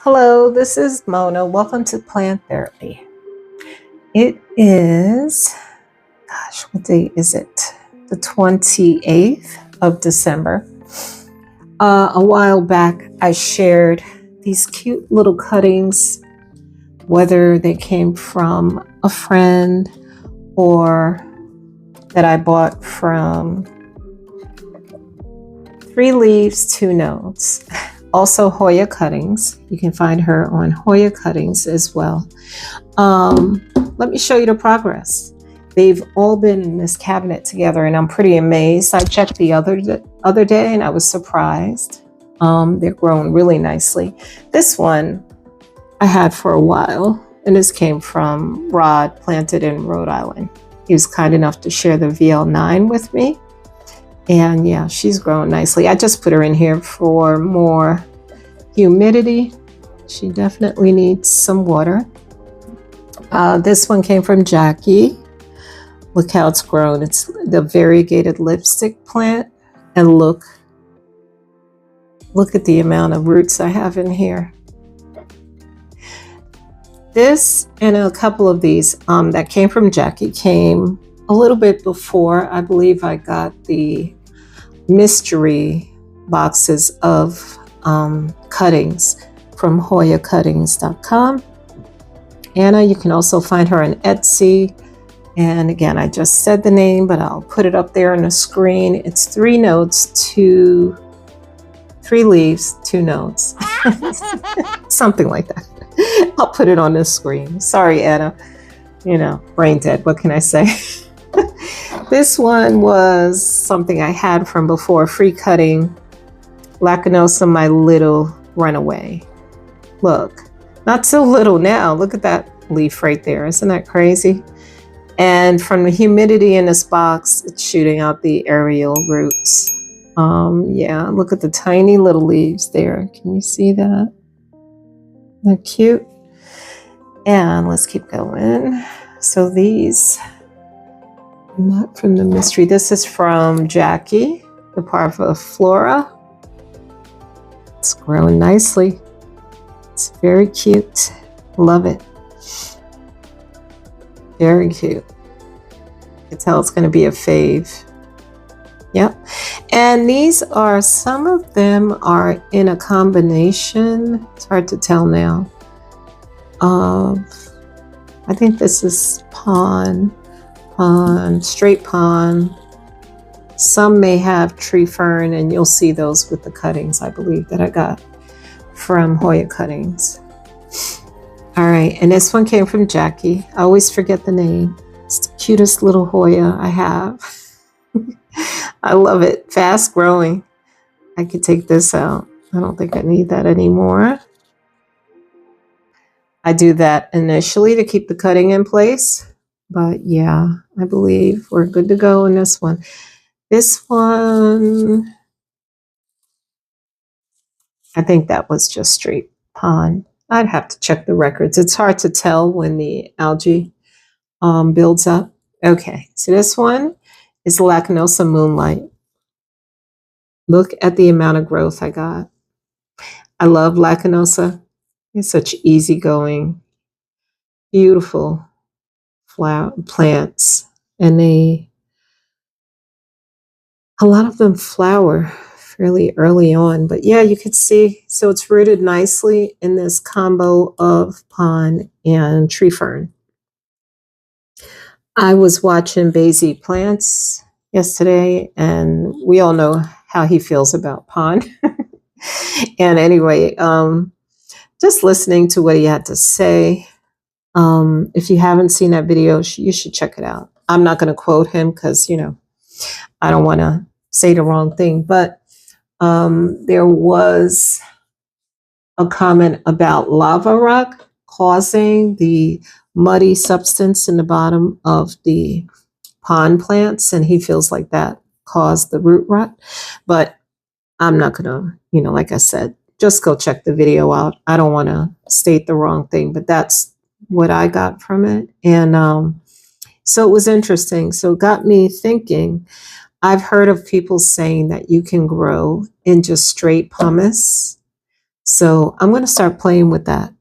Hello, this is Mona. Welcome to Plant Therapy. It is, what day is it? The 28th of December. A while back, I shared these cute little cuttings, whether they came from a friend or that I bought from 3 Leaves, 2 Notes. Also Hoya Cuttings. You can find her on Hoya Cuttings as well. Let me show you the progress. They've all been in this cabinet together and I'm pretty amazed. I checked the other day and I was surprised. They're growing really nicely. This one I had for a while, and this came from Rod, planted in Rhode Island. He was kind enough to share the VL9 with me. And yeah, she's growing nicely. I just put her in here for more humidity. She definitely needs some water. This one came from Jackie. Look how it's grown. It's the variegated lipstick plant. And look at the amount of roots I have in here. This and a couple of these that came from Jackie came a little bit before. I believe I got the mystery boxes of cuttings from HoyaCuttings.com. Anna, you can also find her on Etsy. And again, I just said the name, but I'll put it up there on the screen. It's 3 leaves, 2 notes. Something like that. I'll put it on the screen. Sorry, Anna. Brain dead. What can I say? This one was something I had from before, free cutting. Lacanosa, my little runaway. Look, not so little now. Look at that leaf right there. Isn't that crazy? And from the humidity in this box, it's shooting out the aerial roots. Yeah, look at the tiny little leaves there. Can you see that? They're cute. And let's keep going. So these, not from the mystery. This is from Jackie, the Parva Flora. It's growing nicely. It's very cute. Love it. Very cute. You can tell it's going to be a fave. Yep. And these are, some of them are in a combination. It's hard to tell now. I think this is straight pond. Some may have tree fern, and you'll see those with the cuttings, I believe, that I got from Hoya Cuttings. All right, and this one came from Jackie. I always forget the name. It's the cutest little Hoya I have. I love it. Fast growing. I could take this out. I don't think I need that anymore. I do that initially to keep the cutting in place. But yeah, I believe we're good to go in this one. This one, I think that was just straight pond. I'd have to check the records. It's hard to tell when the algae builds up. Okay, so this one is Lacanosa Moonlight. Look at the amount of growth I got. I love Lacanosa. It's such easygoing, beautiful flower plants. And a lot of them flower fairly early on. But yeah, you could see, so it's rooted nicely in this combo of pond and tree fern. I was watching Basie Plants yesterday, and we all know how he feels about pond. And anyway, just listening to what he had to say. If you haven't seen that video, you should check it out. I'm not going to quote him because, I don't want to say the wrong thing. But there was a comment about lava rock causing the muddy substance in the bottom of the pond plants, and he feels like that caused the root rot. But I'm not going to, like I said, just go check the video out. I don't want to state the wrong thing, but that's what I got from it. And so it was interesting. So it got me thinking. I've heard of people saying that you can grow in just straight pumice So I'm going to start playing with that.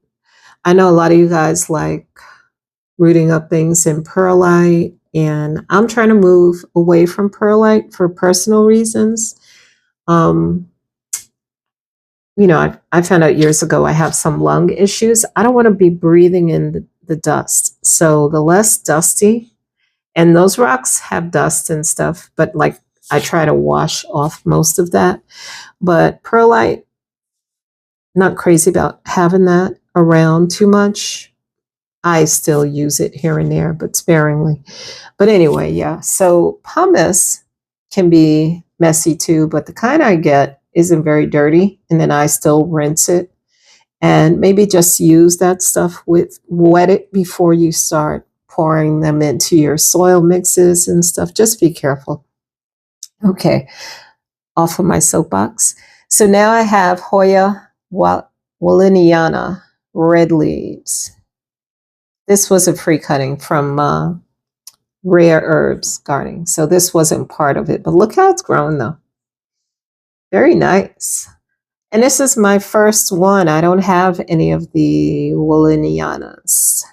I know a lot of you guys like rooting up things in perlite, and I'm trying to move away from perlite for personal reasons. Um, I found out years ago I have some lung issues. I don't want to be breathing in the dust. So the less dusty, and those rocks have dust and stuff, but like I try to wash off most of that. But perlite, not crazy about having that around too much. I still use it here and there, but sparingly. But anyway, yeah. So pumice can be messy too, but the kind I get isn't very dirty. And then I still rinse it and maybe just use that stuff with wet it before you start pouring them into your soil mixes and stuff. Just be careful. Okay, off of my soapbox. So now I have Hoya Walliniana red leaves. This was a free cutting from Rare Herbs Gardening. So this wasn't part of it, but look how it's grown though. Very nice. And this is my first one. I don't have any of the Wallinianas.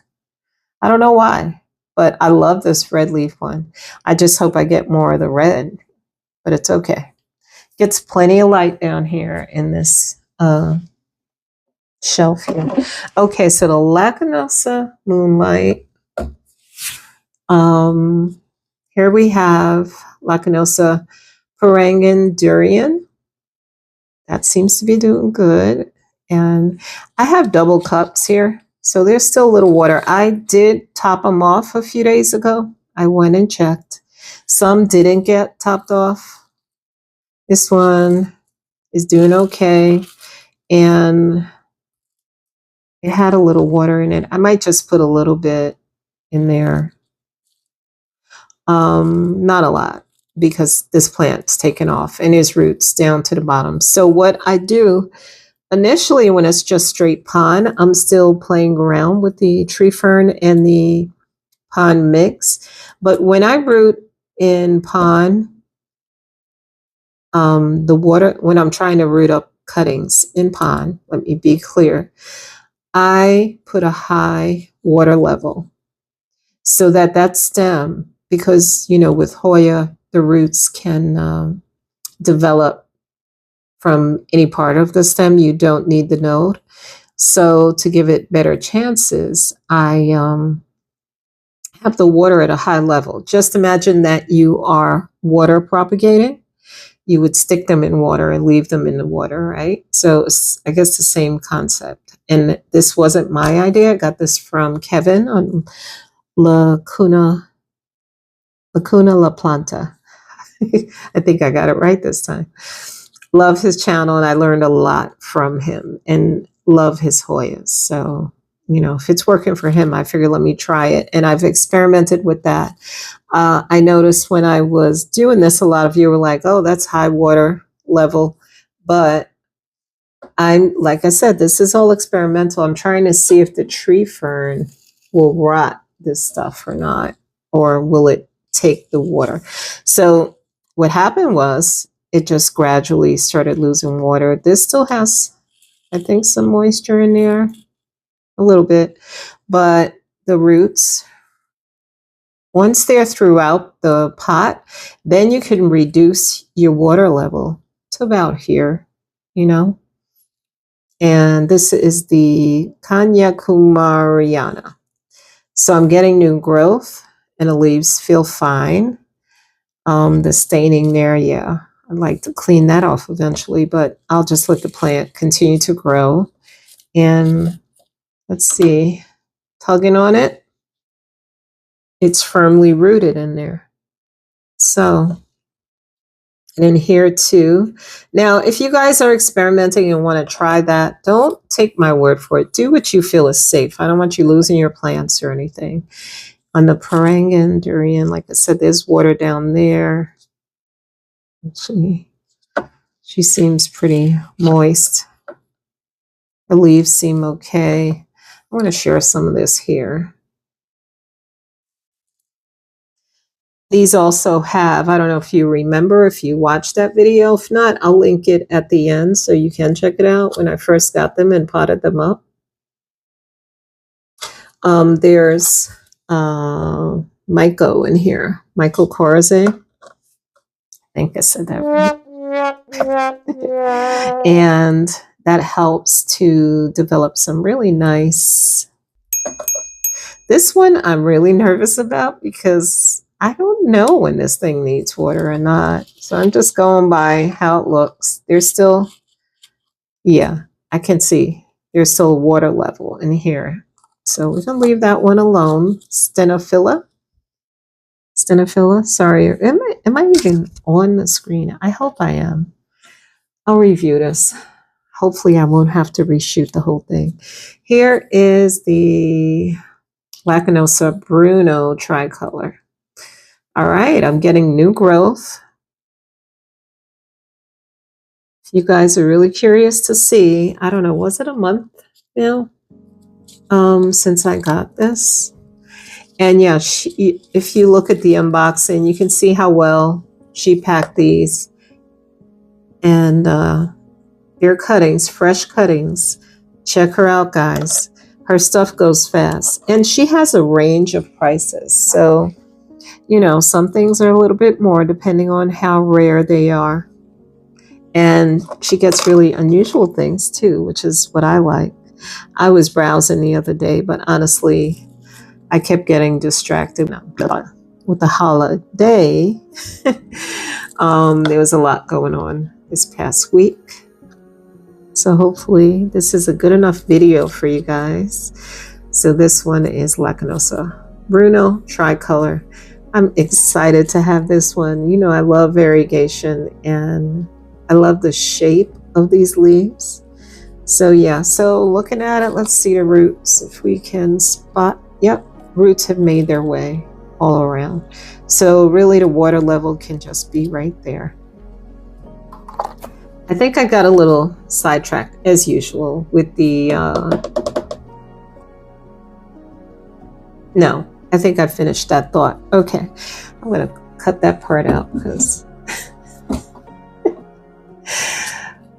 I don't know why, but I love this red leaf one. I just hope I get more of the red, but it's okay. Gets plenty of light down here in this shelf here. Okay, so the Lacanosa Moonlight. Here we have Lacanosa Parangan Durian. That seems to be doing good. And I have double cups here, so there's still a little water. I did top them off a few days ago. I went and checked. Some didn't get topped off. This one is doing okay. And it had a little water in it. I might just put a little bit in there. Not a lot, because this plant's taken off and his roots down to the bottom. So what I do initially when it's just straight pond, I'm still playing around with the tree fern and the pond mix. But when I root in pond, the water, when I'm trying to root up cuttings in pond, let me be clear, I put a high water level so that that stem, because, with Hoya, the roots can develop from any part of the stem. You don't need the node. So to give it better chances, I have the water at a high level. Just imagine that you are water propagating. You would stick them in water and leave them in the water, right? So it's, I guess, the same concept. And this wasn't my idea. I got this from Kevin on Lacuna La Planta. I think I got it right this time. Love his channel, and I learned a lot from him, and love his Hoyas. So, if it's working for him, I figure let me try it. And I've experimented with that. I noticed when I was doing this, a lot of you were like, oh, that's high water level. But like I said, this is all experimental. I'm trying to see if the tree fern will rot this stuff or not, or will it take the water. So what happened was it just gradually started losing water. This still has, I think, some moisture in there, a little bit, but the roots, once they're throughout the pot, then you can reduce your water level to about here, and this is the Kanyakumariana. So I'm getting new growth and the leaves feel fine. The staining there, yeah, I'd like to clean that off eventually, but I'll just let the plant continue to grow. And let's see, tugging on it, it's firmly rooted in there. So, and in here too. Now, if you guys are experimenting and want to try that, don't take my word for it. Do what you feel is safe. I don't want you losing your plants or anything. On the Parangan durian, like I said, there's water down there. She seems pretty moist. The leaves seem okay. I want to share some of this here. These also have, I don't know if you remember, if you watched that video. If not, I'll link it at the end so you can check it out when I first got them and potted them up. There's Michael in here, Michael Corze. I think I said that right. And that helps to develop some really nice. This one I'm really nervous about because I don't know when this thing needs water or not. So I'm just going by how it looks. There's still, yeah, I can see there's still a water level in here. So we're going to leave that one alone. Stenophila. Sorry, am I even on the screen? I hope I am. I'll review this. Hopefully I won't have to reshoot the whole thing. Here is the Lacanosa Bruno tricolor. All right, I'm getting new growth. If you guys are really curious to see, I don't know, was it a month now since I got this? And yeah, if you look at the unboxing, you can see how well she packed these. And they're cuttings, fresh cuttings. Check her out, guys. Her stuff goes fast. And she has a range of prices. So, you know, some things are a little bit more depending on how rare they are. And she gets really unusual things too, which is what I like. I was browsing the other day, but honestly, I kept getting distracted with the holiday. There was a lot going on this past week. So hopefully this is a good enough video for you guys. So this one is Lacanosa Bruno tricolor. I'm excited to have this one. You know, I love variegation and I love the shape of these leaves. So yeah, so looking at it, let's see the roots. If we can spot, yep, roots have made their way all around. So really the water level can just be right there. I think I got a little sidetracked as usual with the, no, I think I finished that thought. Okay, I'm gonna cut that part out because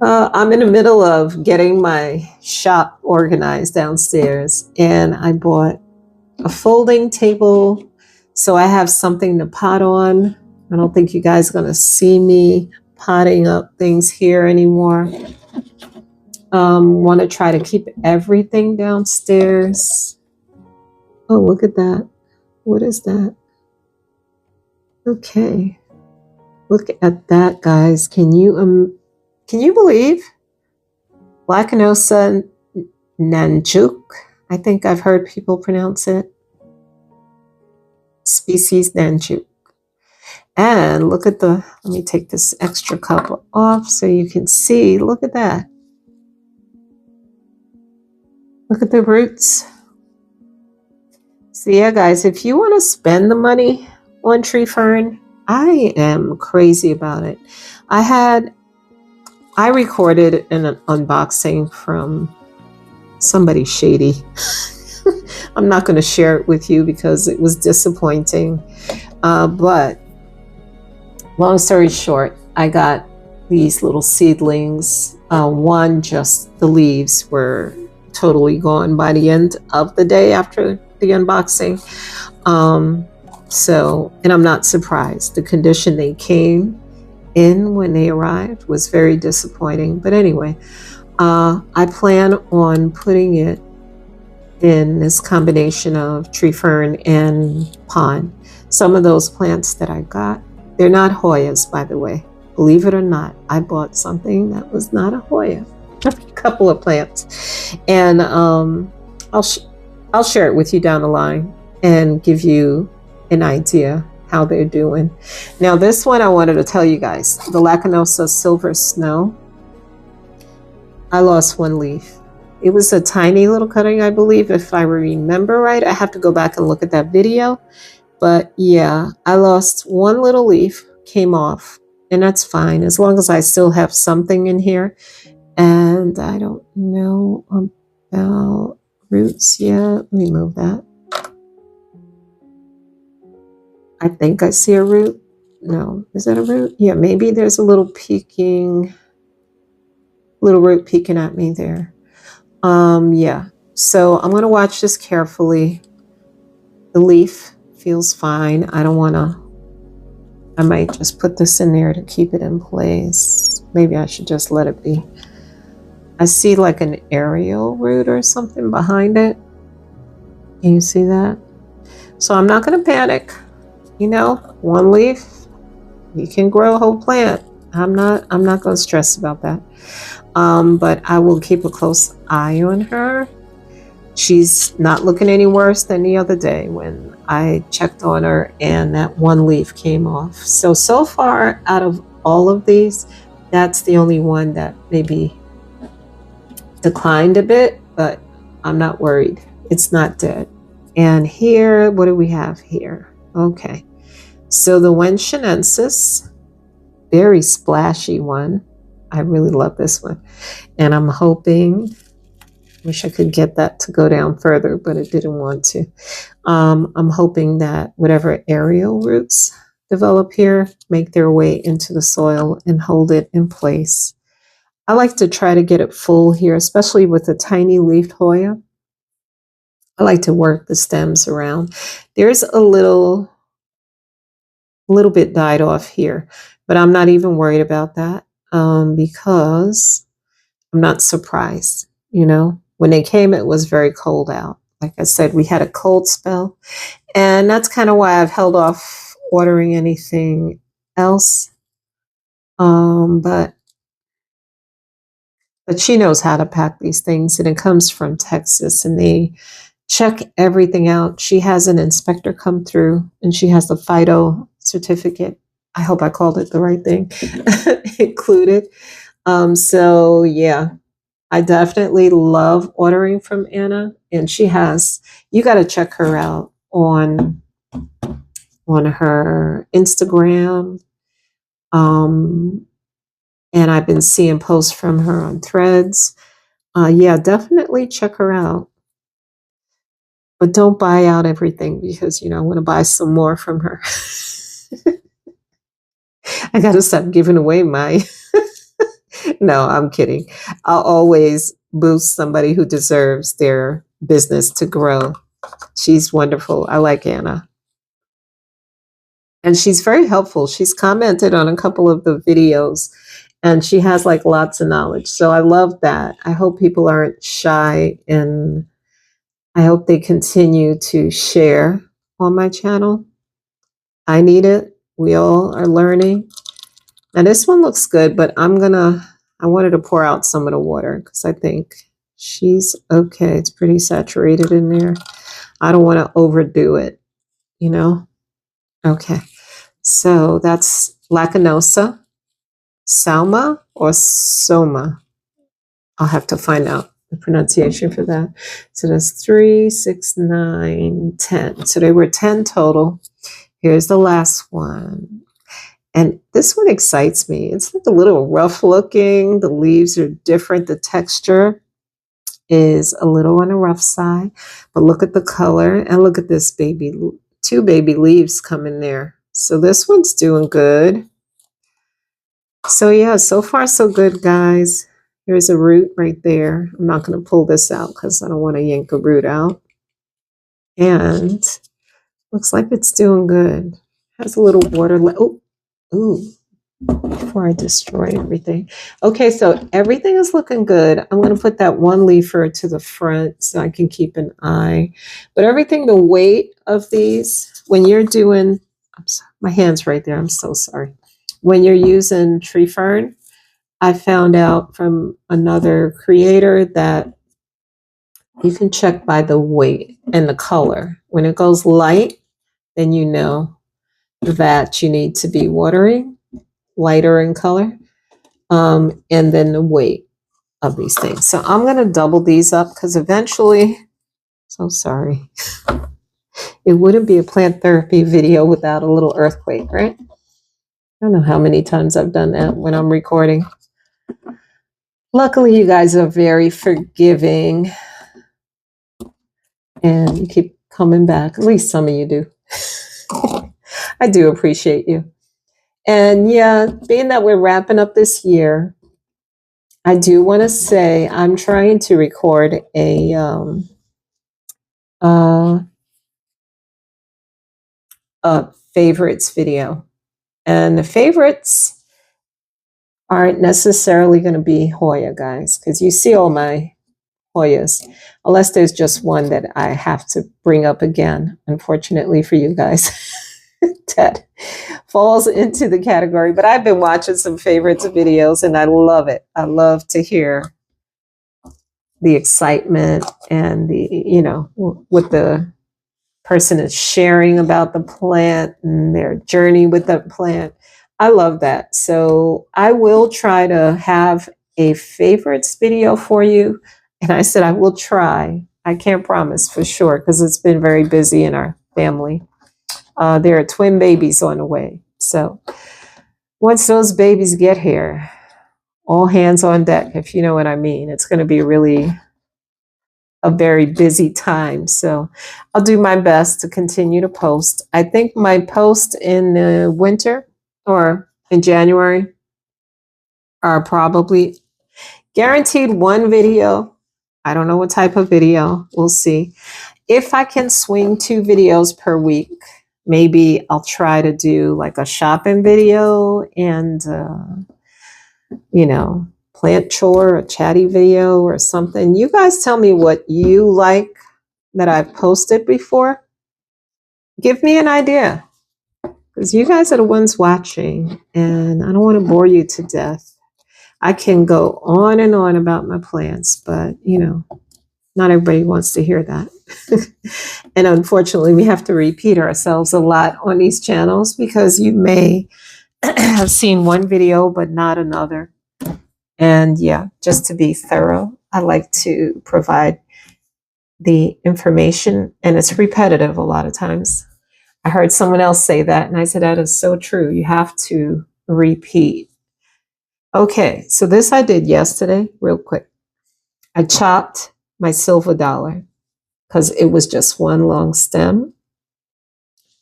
I'm in the middle of getting my shop organized downstairs and I bought a folding table so I have something to pot on. I don't think you guys are gonna see me potting up things here anymore. Want to try to keep everything downstairs. Oh, look at that. What is that? Okay. Look at that, guys. Can you believe? Lacanosa Nanjuk. I think I've heard people pronounce it. Species Nanjuk. And look at the, let me take this extra cup off so you can see. Look at that. Look at the roots. So yeah, guys, if you want to spend the money on tree fern, I am crazy about it. I recorded an unboxing from somebody shady. I'm not going to share it with you because it was disappointing. But long story short, I got these little seedlings. One, just the leaves were totally gone by the end of the day after the unboxing. And I'm not surprised. The condition they came in when they arrived was very disappointing. But anyway, I plan on putting it in this combination of tree fern and pond. Some of those plants that I got, they're not Hoyas, by the way. Believe it or not, I bought something that was not a Hoya. A couple of plants. And I'll share it with you down the line and give you an idea how they're doing. Now this one I wanted to tell you guys, the Lacanosa Silver Snow. I lost one leaf. It was a tiny little cutting, I believe, if I remember right. I have to go back and look at that video. But yeah, I lost one little leaf, came off, and that's fine as long as I still have something in here. And I don't know about roots yet. Let me move that. I think I see a root. No, is that a root? Yeah, maybe there's a little root peeking at me there. Yeah. So I'm gonna watch this carefully. The leaf feels fine. I don't wanna, I might just put this in there to keep it in place. Maybe I should just let it be. I see like an aerial root or something behind it. Can you see that? So I'm not gonna panic. You know, one leaf, you can grow a whole plant. I'm not gonna stress about that. But I will keep a close eye on her. She's not looking any worse than the other day when I checked on her and that one leaf came off. So far out of all of these, that's the only one that maybe declined a bit, but I'm not worried. It's not dead. And here, what do we have here? Okay. So the Wenchienensis, very splashy one. I really love this one. And I'm hoping, wish I could get that to go down further, but it didn't want to. I'm hoping that whatever aerial roots develop here make their way into the soil and hold it in place. I like to try to get it full here, especially with a tiny leafed Hoya. I like to work the stems around. There's a little bit died off here, but I'm not even worried about that because I'm not surprised. You know, when they came, it was very cold out. Like I said, we had a cold spell, and that's kind of why I've held off ordering anything else. But she knows how to pack these things, and it comes from Texas, and they check everything out. She has an inspector come through, and she has the phyto certificate. I hope I called it the right thing included. So yeah, I definitely love ordering from Anna, and she has, you got to check her out on her Instagram. And I've been seeing posts from her on Threads. Yeah, definitely check her out. But don't buy out everything because, you know, I want to buy some more from her. I got to stop giving away my. No, I'm kidding. I'll always boost somebody who deserves their business to grow. She's wonderful. I like Anna. And she's very helpful. She's commented on a couple of the videos and she has like lots of knowledge. So I love that. I hope people aren't shy and I hope they continue to share on my channel. I need it. We all are learning. Now this one looks good, but I wanted to pour out some of the water because I think she's okay. It's pretty saturated in there. I don't want to overdo it, you know? Okay. So that's Lacanosa, Salma or Soma. I'll have to find out the pronunciation for that. So that's 3, 6, 9, 10. So they were 10 total. Here's the last one. And this one excites me. It's like a little rough looking. The leaves are different. The texture is a little on the rough side. But look at the color and look at this baby. 2 baby leaves coming there. So this one's doing good. So yeah, so far so good, guys. Here's a root right there. I'm not going to pull this out because I don't want to yank a root out. And looks like it's doing good. Has a little water. Ooh, before I destroy everything. Okay, so everything is looking good. I'm going to put that one leafer to the front so I can keep an eye. But everything, the weight of these, when you're doing, I'm sorry, my hand's right there. I'm so sorry. When you're using tree fern, I found out from another creator that you can check by the weight and the color. When it goes light, then you know that you need to be watering lighter in color. And then the weight of these things. So I'm going to double these up because eventually, so sorry, it wouldn't be a plant therapy video without a little earthquake, right? I don't know how many times I've done that when I'm recording. Luckily, you guys are very forgiving and you keep coming back. At least some of you do. I do appreciate you. And yeah, being that we're wrapping up this year, I do want to say I'm trying to record uh, a favorites video. And the favorites aren't necessarily going to be Hoya, guys, because you see all my Hoyas, unless there's just one that I have to bring up again, unfortunately for you guys, that falls into the category. But I've been watching some favorites videos and I love it. I love to hear the excitement and the, what the person is sharing about the plant and their journey with the plant. I love that. So I will try to have a favorites video for you. And I said I will try. I can't promise for sure because it's been very busy in our family. There are twin babies on the way. So once those babies get here, all hands on deck, if you know what I mean. It's going to be really a very busy time. So I'll do my best to continue to post. I think my post in the winter or in January are probably guaranteed one video. I don't know what type of video. We'll see. If I can swing 2 videos per week, maybe I'll try to do like a shopping video and, plant chore, a chatty video or something. You guys tell me what you like that I've posted before. Give me an idea because you guys are the ones watching and I don't want to bore you to death. I can go on and on about my plants, but not everybody wants to hear that. And unfortunately, we have to repeat ourselves a lot on these channels because you may have seen one video, but not another. And yeah, just to be thorough, I like to provide the information, and it's repetitive a lot of times. I heard someone else say that, and I said, that is so true. You have to repeat. Okay, so this I did yesterday, real quick. I chopped my silver dollar because it was just one long stem.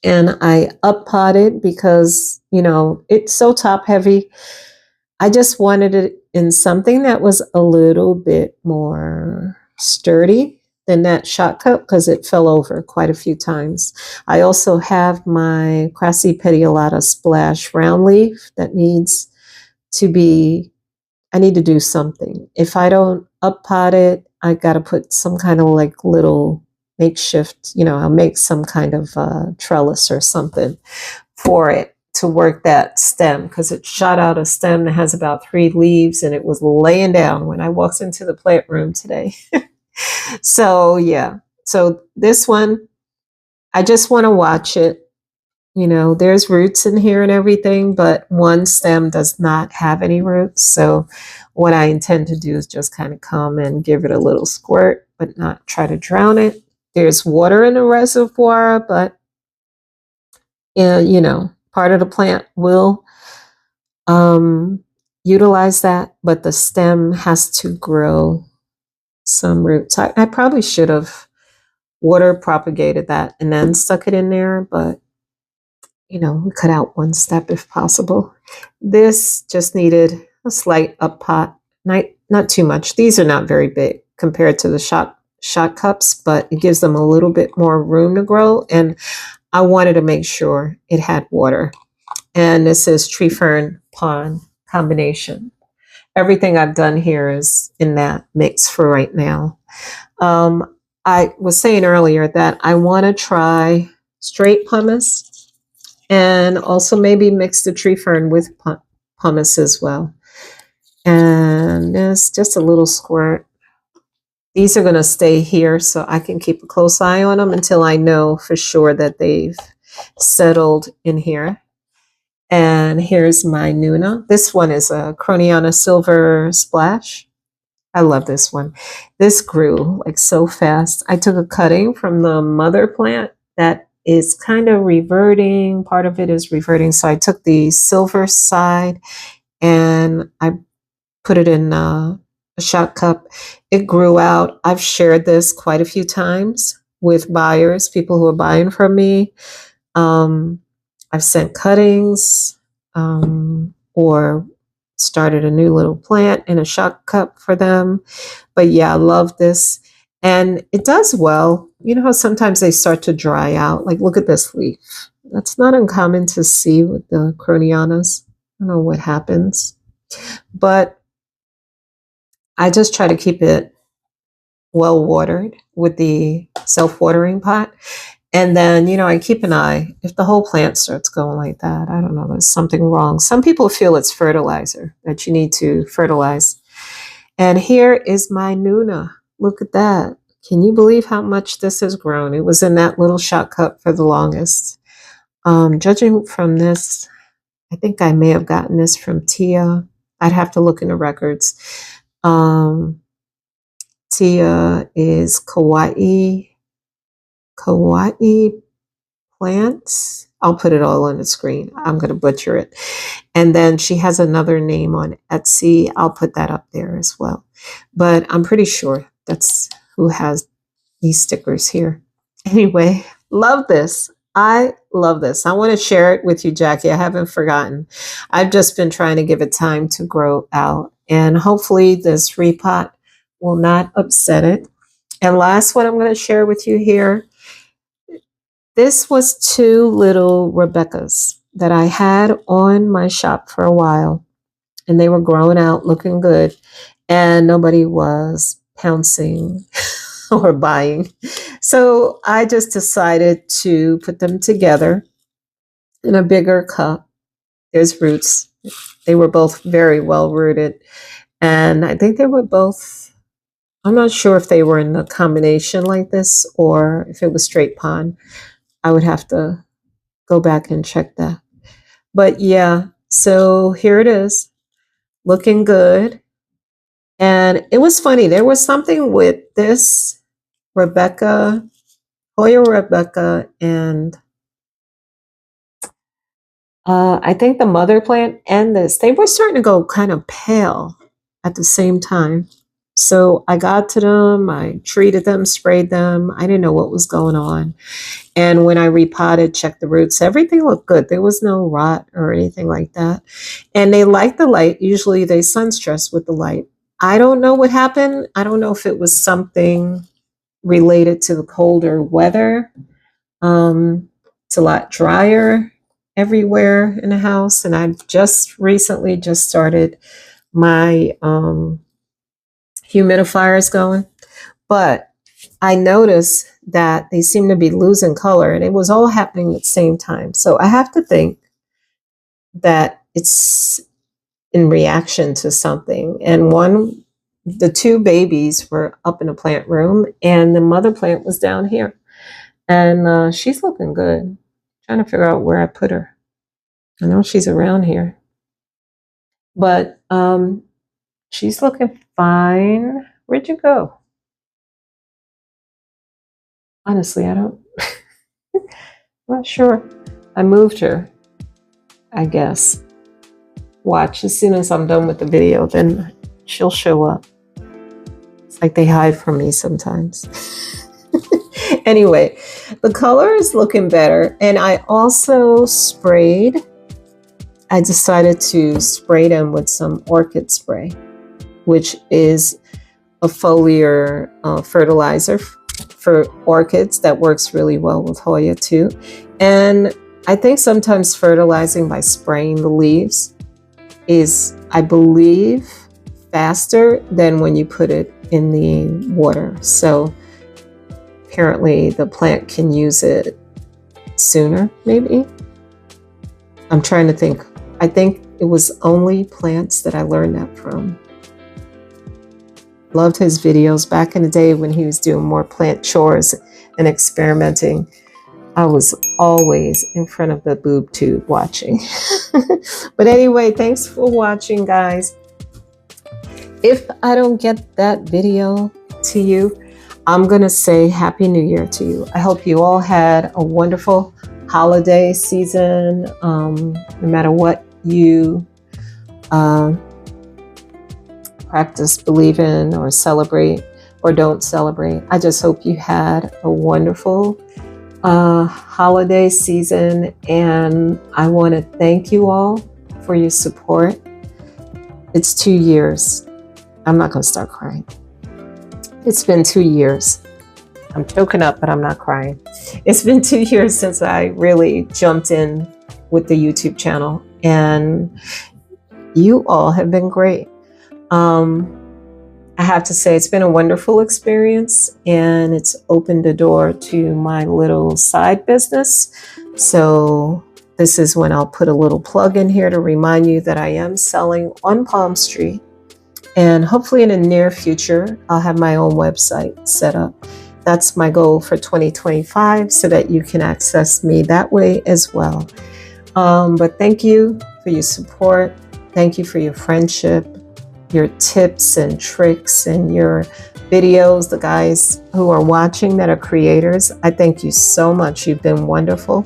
And I up potted because, it's so top heavy. I just wanted it in something that was a little bit more sturdy than that shot cup because it fell over quite a few times. I also have my Crassi Petiolata Splash round leaf that needs to be, I need to do something. If I don't up pot it, I got to put some kind of like little makeshift, I'll make some kind of trellis or something for it to work that stem because it shot out a stem that has about 3 leaves and it was laying down when I walked into the plant room today. So yeah, so this one, I just want to watch it. There's roots in here and everything, but one stem does not have any roots. So what I intend to do is just kind of come and give it a little squirt, but not try to drown it. There's water in the reservoir, but part of the plant will utilize that, but the stem has to grow some roots. I probably should have water propagated that and then stuck it in there, but cut out one step if possible. This just needed a slight up pot, not too much. These are not very big compared to the shot cups, but it gives them a little bit more room to grow. And I wanted to make sure it had water. And this is tree fern pond combination. Everything I've done here is in that mix for right now. I was saying earlier that I want to try straight pumice and also maybe mix the tree fern with pumice as well. And it's just a little squirt. These are going to stay here so I can keep a close eye on them until I know for sure that they've settled in here. And here's my Nuna. This one is a Croniana Silver Splash. I love this one. This grew like so fast. I took a cutting from the mother plant that is kind of reverting. Part of it is reverting. So I took the silver side and I put it in a shot cup. It grew out. I've shared this quite a few times with buyers, people who are buying from me. I've sent cuttings or started a new little plant in a shock cup for them. But yeah, I love this. And it does well. You know how sometimes they start to dry out? Like, look at this leaf. That's not uncommon to see with the Cronianas. I don't know what happens. But I just try to keep it well watered with the self-watering pot. And then, you know, I keep an eye. If the whole plant starts going like that, I don't know, there's something wrong. Some people feel it's fertilizer, that you need to fertilize. And here is my Nuna. Look at that. Can you believe how much this has grown? It was in that little shot cup for the longest. Judging from this, I think I may have gotten this from Tia. I'd have to look in the records. Tia is kawaii plants. I'll put it all on the screen. I'm going to butcher it. And then she has another name on Etsy. I'll put that up there as well. But I'm pretty sure that's who has these stickers here. Anyway, love this. I love this. I want to share it with you, Jackie. I haven't forgotten. I've just been trying to give it time to grow out. And hopefully this repot will not upset it. And last one I'm going to share with you here. This was 2 little Rebecca's that I had on my shop for a while. And they were growing out, looking good. And nobody was pouncing or buying. So I just decided to put them together in a bigger cup. There's roots. They were both very well rooted. And I think they were both, I'm not sure if they were in a combination like this or if it was straight pond. I would have to go back and check that. But yeah, so here it is, looking good. And it was funny. There was something with this Rebecca, Hoya Rebecca, and I think the mother plant and this, they were starting to go kind of pale at the same time. So I got to them, I treated them, sprayed them. I didn't know what was going on. And when I repotted, checked the roots, everything looked good. There was no rot or anything like that. And they like the light. Usually they sun stress with the light. I don't know what happened. I don't know if it was something related to the colder weather. It's a lot drier everywhere in the house. And I've just recently just started my humidifiers going. But I noticed that they seem to be losing color, and it was all happening at the same time. So I have to think that it's in reaction to something. And the 2 babies were up in the plant room, and the mother plant was down here. And she's looking good. Trying to figure out where I put her. I know she's around here. But she's looking fine. Where'd you go? Honestly, I'm not sure. I moved her, I guess. Watch, as soon as I'm done with the video, then she'll show up. It's like they hide from me sometimes. Anyway, the color is looking better. And I also I decided to spray them with some orchid spray, which is a foliar fertilizer for orchids that works really well with Hoya too. And I think sometimes fertilizing by spraying the leaves is, I believe, faster than when you put it in the water. So apparently the plant can use it sooner, maybe. I'm trying to think. I think it was only plants that I learned that from. Loved his videos back in the day when he was doing more plant chores and experimenting. I was always in front of the boob tube watching. But anyway, thanks for watching, guys. If I don't get that video to you, I'm going to say Happy New Year to you. I hope you all had a wonderful holiday season, no matter what you practice, believe in, or celebrate, or don't celebrate. I just hope you had a wonderful holiday season, and I want to thank you all for your support. It's 2 years. I'm not going to start crying. It's been 2 years. I'm choking up, but I'm not crying. It's been 2 years since I really jumped in with the YouTube channel, and you all have been great. I have to say it's been a wonderful experience, and it's opened the door to my little side business. So this is when I'll put a little plug in here to remind you that I am selling on Palm Street, and hopefully in the near future, I'll have my own website set up. That's my goal for 2025, so that you can access me that way as well. But thank you for your support. Thank you for your friendship, your tips and tricks, and your videos. The guys who are watching that are creators, I thank you so much. You've been wonderful.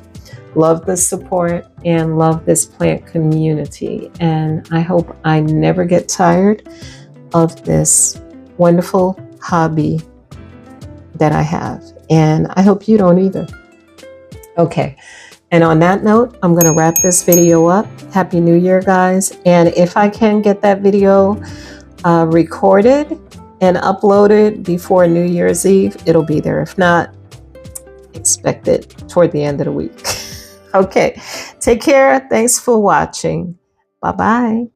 Love the support and love this plant community. And I hope I never get tired of this wonderful hobby that I have. And I hope you don't either. Okay. And on that note, I'm going to wrap this video up. Happy New Year, guys. And if I can get that video recorded and uploaded before New Year's Eve, it'll be there. If not, expect it toward the end of the week. Okay. Take care. Thanks for watching. Bye-bye.